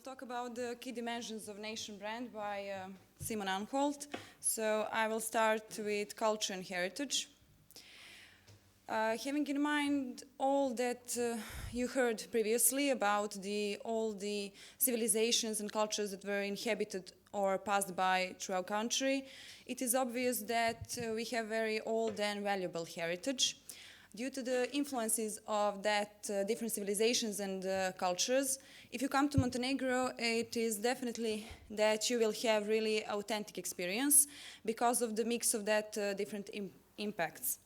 talk about the key dimensions of nation brand by Simon Anholt. So I will start with culture and heritage. Having in mind all that you heard previously about all the civilizations and cultures that were inhabited or passed by through our country, it is obvious that we have very old and valuable heritage. Due to the influences of that different civilizations and cultures, if you come to Montenegro, it is definitely that you will have really authentic experience because of the mix of that different impacts.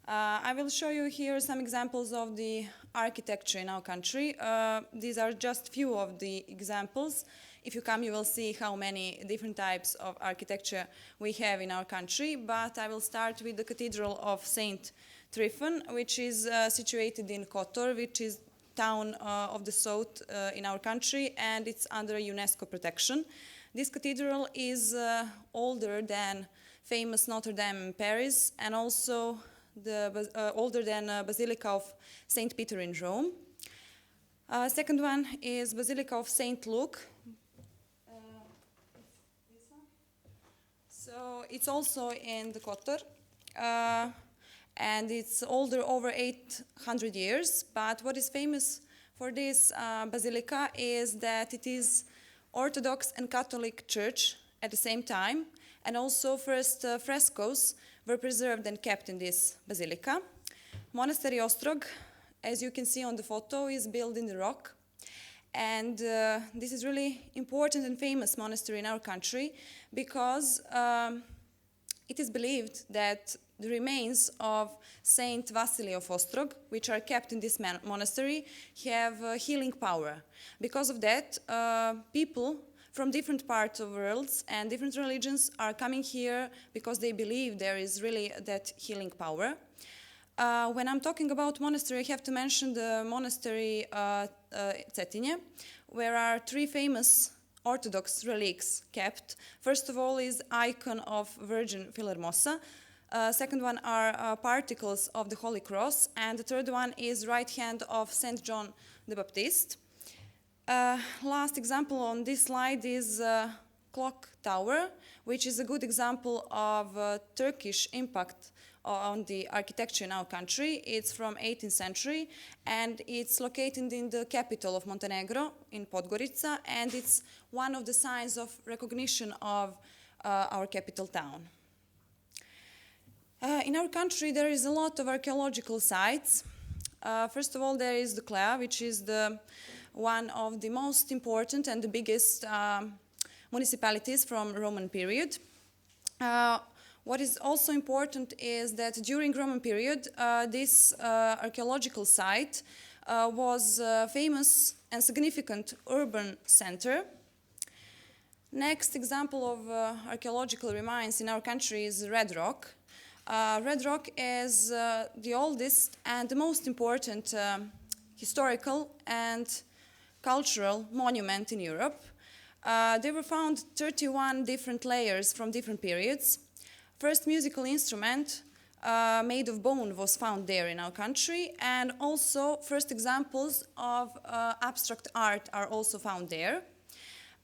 I will show you here some examples of the architecture in our country. These are just few of the examples. If you come, you will see how many different types of architecture we have in our country, but I will start with the Cathedral of Saint Tryphon, which is situated in Kotor, which is town of the south in our country, and it's under UNESCO protection. This cathedral is older than famous Notre Dame in Paris, and also older than Basilica of Saint Peter in Rome. Second one is Basilica of Saint Luke. This one. So it's also in the Kotor. And it's older, over 800 years. But what is famous for this basilica is that it is Orthodox and Catholic church at the same time, and also first frescoes were preserved and kept in this basilica. Monastery Ostrog, as you can see on the photo, is built in the rock. And this is really important and famous monastery in our country because it is believed that the remains of Saint Vasily of Ostrog, which are kept in this monastery, have healing power. Because of that, people from different parts of the world and different religions are coming here because they believe there is really that healing power. When I'm talking about monastery, I have to mention the monastery Cetinje, where are three famous Orthodox relics kept. First of all is icon of Virgin Filhermosa. Second one are particles of the Holy Cross, and the third one is right hand of Saint John the Baptist. Last example on this slide is Clock Tower, which is a good example of Turkish impact on the architecture in our country. It's from 18th century, and it's located in the capital of Montenegro, in Podgorica, and it's one of the signs of recognition of our capital town. In our country, there is a lot of archaeological sites. First of all, there is the Klea, which is one of the most important and the biggest municipalities from Roman period. What is also important is that during Roman period, this archaeological site was a famous and significant urban center. Next example of archaeological remains in our country is Red Rock. Red Rock is the oldest and the most important historical and cultural monument in Europe. There were found 31 different layers from different periods. First musical instrument made of bone was found there in our country, and also first examples of abstract art are also found there.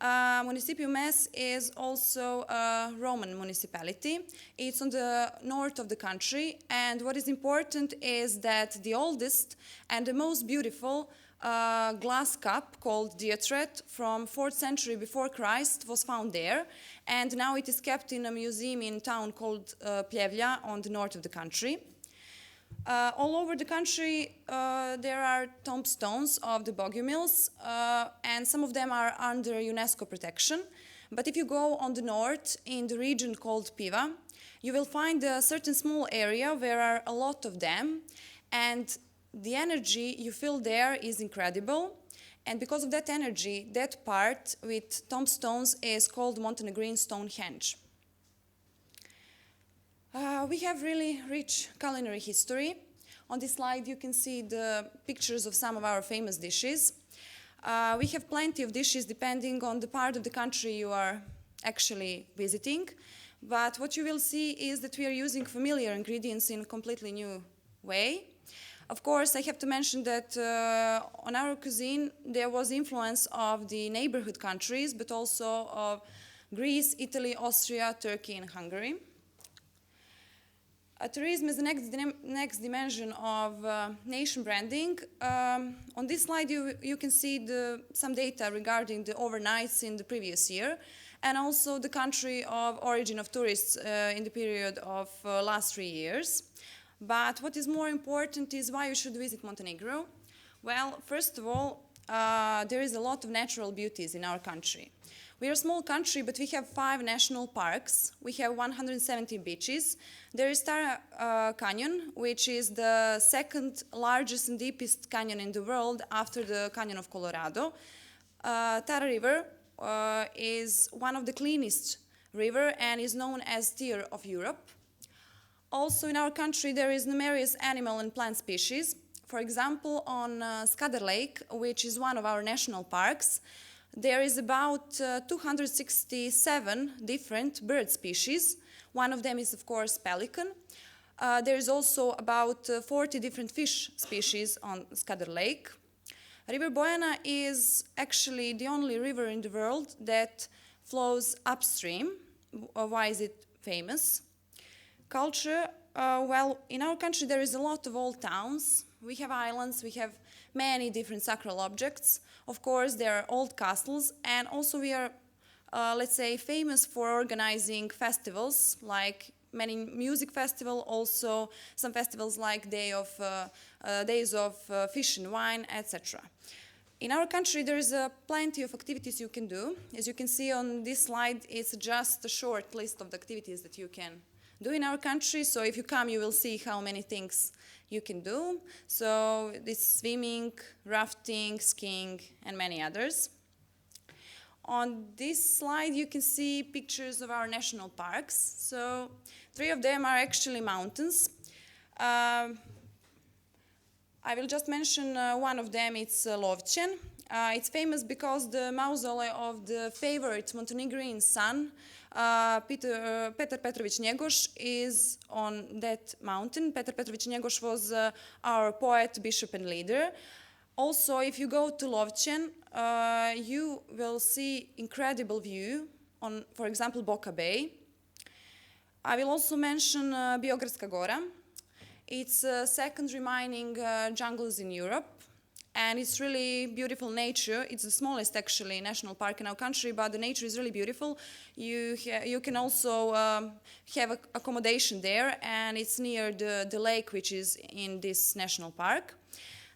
Municipium S is also a Roman municipality. It's on the north of the country, and what is important is that the oldest and the most beautiful glass cup called Directorate from 4th century before Christ was found there, and now it is kept in a museum in a town called Pljevlja on the north of the country. All over the country there are tombstones of the Bogumils, and some of them are under UNESCO protection. But if you go on the north in the region called Piva, you will find a certain small area where are a lot of them, and the energy you feel there is incredible. And because of that energy, that part with tombstones is called Montenegrin Stonehenge. We have really rich culinary history. On this slide you can see the pictures of some of our famous dishes. We have plenty of dishes depending on the part of the country you are actually visiting. But what you will see is that we are using familiar ingredients in a completely new way. Of course, I have to mention that on our cuisine there was influence of the neighborhood countries, but also of Greece, Italy, Austria, Turkey, and Hungary. Tourism is the next dimension of nation branding. On this slide you can see some data regarding the overnights in the previous year, and also the country of origin of tourists in the period of last 3 years. But what is more important is why you should visit Montenegro. Well, first of all, there is a lot of natural beauties in our country. We are a small country, but we have 5 national parks. We have 170 beaches. There is Tara Canyon, which is the second largest and deepest canyon in the world after the Canyon of Colorado. Tara River is one of the cleanest river and is known as Tear of Europe. Also in our country there is numerous animal and plant species. For example, on Skadar Lake, which is one of our national parks, there is about 267 different bird species. One of them is, of course, pelican. There is also about 40 different fish species on Skadar Lake. River Bojana is actually the only river in the world that flows upstream. Why is it famous? Culture, well, in our country there is a lot of old towns. We have islands, we have many different sacral objects. Of course, there are old castles, and also we are, let's say, famous for organizing festivals, like many music festivals, also some festivals like Days of Fish and Wine, etc. In our country, there is plenty of activities you can do. As you can see on this slide, it's just a short list of the activities that you can do in our country. So if you come, you will see how many things you can do. So this swimming, rafting, skiing, and many others. On this slide, you can see pictures of our national parks. So 3 of them are actually mountains. I will just mention one of them, it's Lovćen. It's famous because the mausoleum of the favorite Montenegrin son, Petar Petrović Njegoš, is on that mountain. Petar Petrović Njegoš was our poet, bishop, and leader. Also, if you go to Lovćen, you will see incredible view on, for example, Boka Bay. I will also mention Biogradska Gora. It's second remaining jungles in Europe, and it's really beautiful nature. It's the smallest, actually, national park in our country, but the nature is really beautiful. You can also have accommodation there, and it's near the lake, which is in this national park.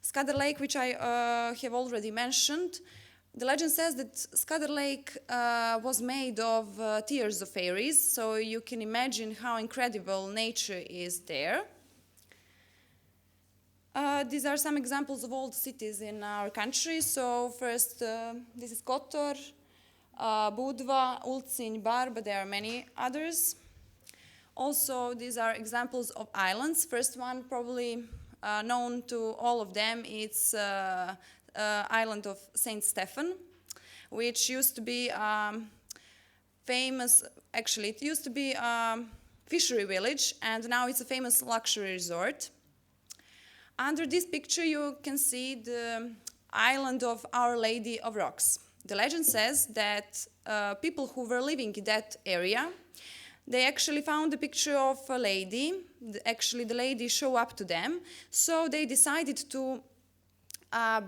Skadar Lake, which I have already mentioned, the legend says that Skadar Lake was made of tears of fairies, so you can imagine how incredible nature is there. These are some examples of old cities in our country. So first, this is Kotor, Budva, Ulcinj, Bar, but there are many others. Also, these are examples of islands. First one, probably known to all of them, it's island of Saint Stephen, which used to be famous. Actually, it used to be a fishery village, and now it's a famous luxury resort. Under this picture, you can see the island of Our Lady of Rocks. The legend says that people who were living in that area, they actually found a picture of a lady. Actually, the lady showed up to them, so they decided to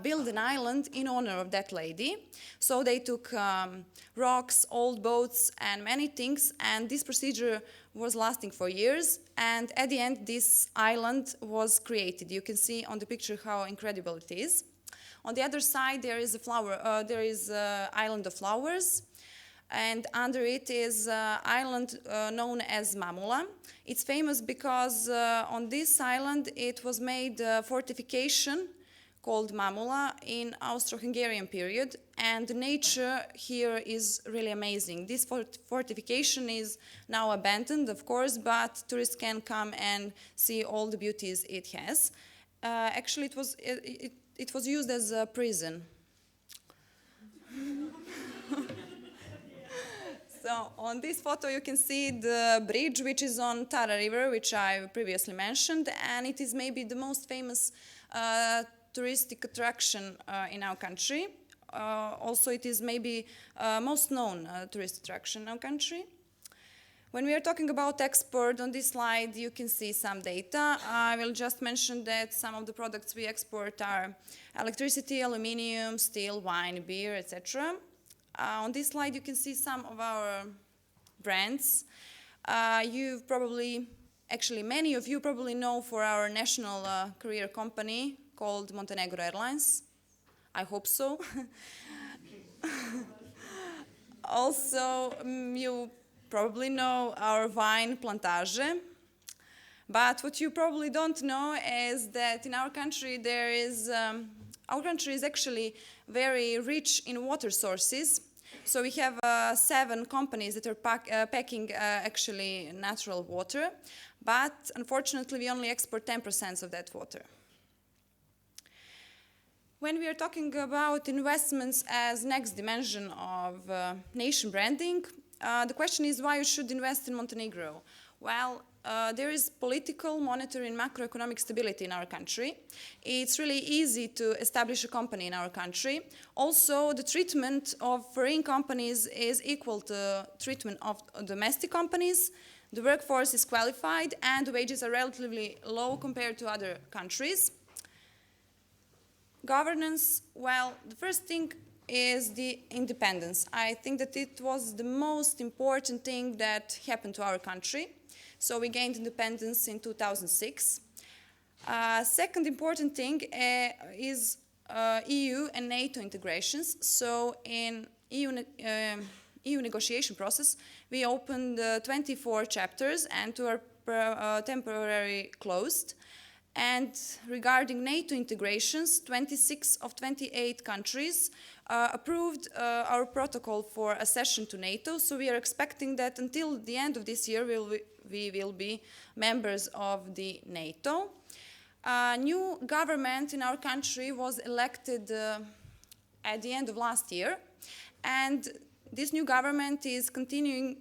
build an island in honor of that lady. So they took rocks, old boats, and many things, and this procedure was lasting for years, and at the end this island was created. You can see on the picture how incredible it is. On the other side there is island of flowers, and under it is island known as Mamula. It's famous because on this island it was made a fortification called Mamula in Austro-Hungarian period, and the nature here is really amazing. This fortification is now abandoned, of course, but tourists can come and see all the beauties it has. Actually, it was used as a prison. So on this photo you can see the bridge which is on Tara River, which I previously mentioned, and it is maybe the most famous touristic attraction in our country. Also, it is maybe most known tourist attraction in our country. When we are talking about export, on this slide you can see some data. I will just mention that some of the products we export are electricity, aluminium, steel, wine, beer, etc. On this slide you can see some of our brands. You've probably, actually many of you probably know for our national career company called Montenegro Airlines. I hope so. Also, you probably know our wine Plantage. But what you probably don't know is that in our country there is, our country is actually very rich in water sources. So we have 7 companies that are packing actually natural water, but unfortunately we only export 10% of that water. When we are talking about investments as next dimension of nation branding, the question is why you should invest in Montenegro. Well, there is political, monetary and macroeconomic stability in our country. It's really easy to establish a company in our country. Also, the treatment of foreign companies is equal to treatment of domestic companies. The workforce is qualified and the wages are relatively low compared to other countries. Governance, well, the first thing is the independence. I think that it was the most important thing that happened to our country. So we gained independence in 2006. Second important thing is EU and NATO integrations. So in EU negotiation process, we opened 24 chapters and 2 are temporarily closed. And regarding NATO integrations, 26 of 28 countries approved our protocol for accession to NATO. So we are expecting that until the end of this year we will be members of the NATO. A new government in our country was elected at the end of last year. And this new government is continuing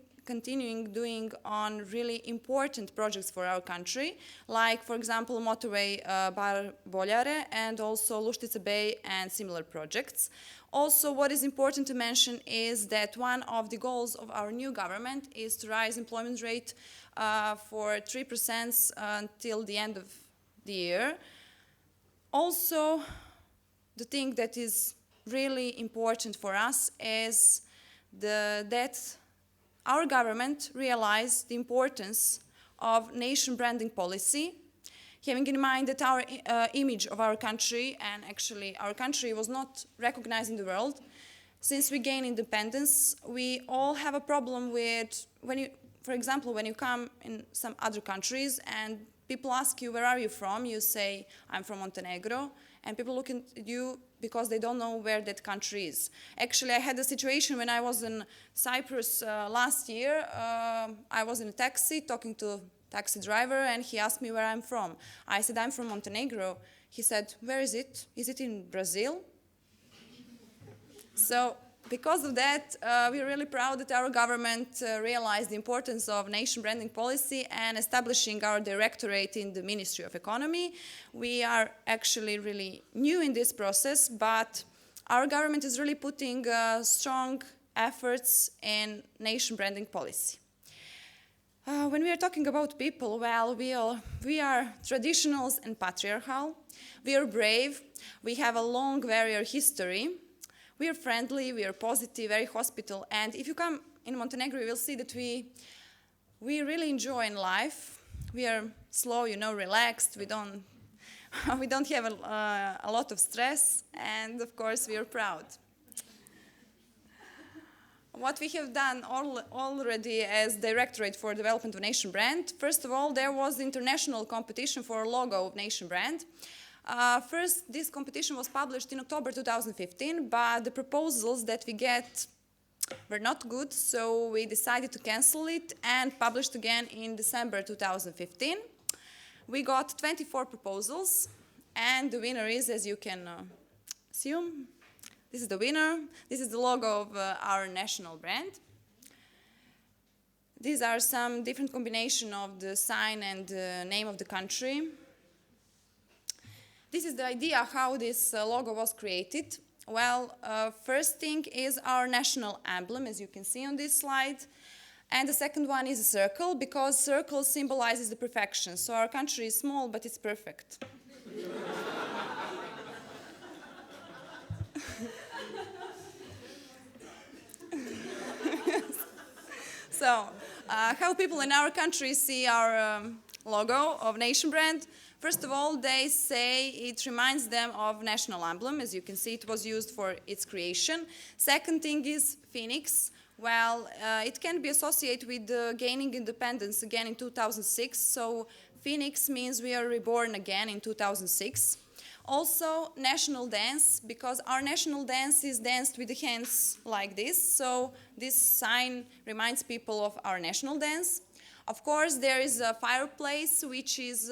doing on really important projects for our country, like, for example, motorway Bar Boljare and also Luštica Bay and similar projects. Also, what is important to mention is that one of the goals of our new government is to raise employment rate for 3% until the end of the year. Also, the thing that is really important for us is that our government realized the importance of nation branding policy, having in mind that our image of our country, and actually our country was not recognized in the world. Since we gained independence, we all have a problem with, for example, when you come in some other countries and people ask you, where are you from? You say, I'm from Montenegro. And people look at you because they don't know where that country is. Actually, I had a situation when I was in Cyprus last year. I was in a taxi talking to a taxi driver and he asked me where I'm from. I said, I'm from Montenegro. He said, where is it? Is it in Brazil? So because of that, we're really proud that our government realized the importance of nation branding policy and establishing our Directorate in the Ministry of Economy. We are actually really new in this process, but our government is really putting strong efforts in nation branding policy. When we are talking about people, well, we are traditionals and patriarchal. We are brave. We have a long warrior history. We are friendly, we are positive, very hospitable, and if you come in Montenegro, you will see that we really enjoy in life. We are slow, relaxed. We don't have a lot of stress, and of course, we are proud. What we have done already as Directorate for Development of Nation Brand, first of all, there was the international competition for a logo of Nation Brand. First, this competition was published in October 2015, but the proposals that we get were not good, so we decided to cancel it and published again in December 2015. We got 24 proposals, and the winner is, as you can assume, this is the winner. This is the logo of our national brand. These are some different combinations of the sign and the name of the country. This is the idea how this logo was created. Well, first thing is our national emblem, as you can see on this slide. And the second one is a circle, because circle symbolizes the perfection. So our country is small, but it's perfect. So, how people in our country see our logo of nation brand. First of all, they say it reminds them of national emblem. As you can see, it was used for its creation. Second thing is phoenix. Well, it can be associated with gaining independence again in 2006. So phoenix means we are reborn again in 2006. Also, national dance, because our national dance is danced with the hands like this. So this sign reminds people of our national dance. Of course, there is a fireplace, which is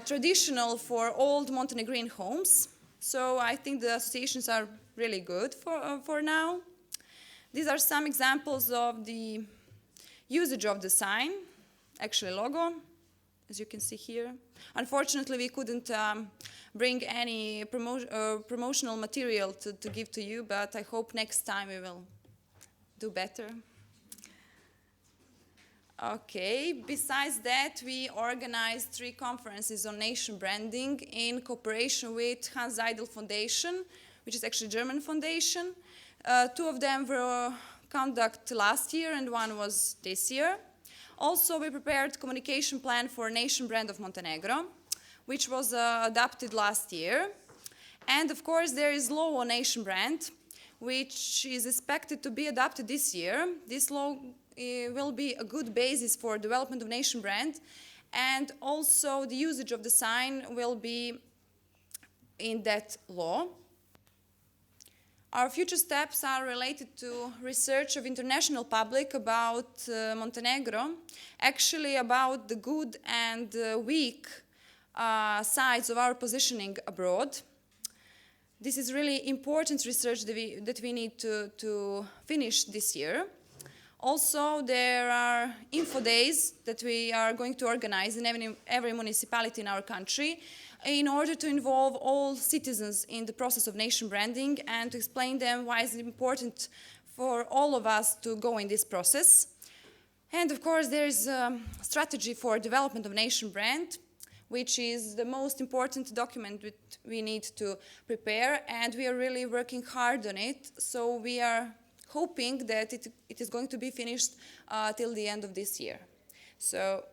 traditional for old Montenegrin homes. So I think the associations are really good for now. These are some examples of the usage of the sign, actually logo, as you can see here. Unfortunately, we couldn't bring any promotional material to give to you, but I hope next time we will do better. Okay, besides that, we organized 3 conferences on nation branding in cooperation with Hans Seidel Foundation, which is actually a German foundation. 2 of them were conducted last year and 1 was this year. Also, we prepared communication plan for nation brand of Montenegro, which was adopted last year. And of course, there is law on nation brand, which is expected to be adopted this year. This law will be a good basis for development of nation brand, and also the usage of the sign will be in that law. Our future steps are related to research of international public about Montenegro, actually about the good and weak sides of our positioning abroad. This is really important research that we need to finish this year. Also, there are info days that we are going to organize in every municipality in our country in order to involve all citizens in the process of nation branding and to explain them why it's important for all of us to go in this process. And of course, there is a strategy for development of nation brand, which is the most important document that we need to prepare, and we are really working hard on it. So we are hoping that it is going to be finished till the end of this year. So